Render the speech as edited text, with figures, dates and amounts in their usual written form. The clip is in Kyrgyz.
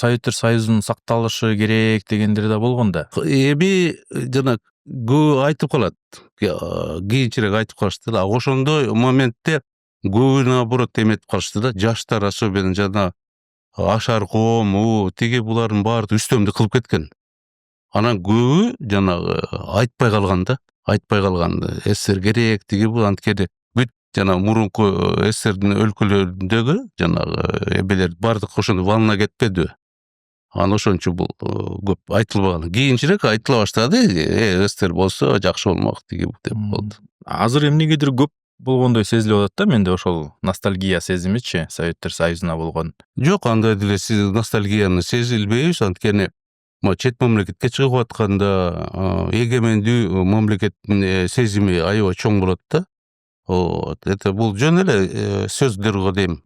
советтер союзунун сакталышы керек дегендер да болгон да. Эми жана көп айтып калат. Кийинчерээк айтып калышты да. Ошондой моментте көбү наоборот эметип калышты да. Жаштар особенно жана ашар коом, тиги булардын баары үстөмдүк кылып кеткен. Анан көбү жанагы айтпай калган да. Айтпай калган. СССР керек тиги бул анткени бүт жана мурунку СССРдин өлкөлөрүндөгү жанагы эбелер бардык ошондой волна кетпедиби? Анан ошончо бул көп айтылбаган. Кийинчерээк айтыла баштады. СССР болсо жакшы болмок тиги деп болду. Азыр эмнегедир көп болгондой сезилип атат да менде ошол ностальгия сезимичи советтер союзуна болгон. Жок, андай деле ностальгияны сезилбейбиз, анткени чет мамлекетке чыгып атканда эгемендүү мамлекеттин сезими аябай чоң болот да. Это бул жөн эле сөздөр го дейм.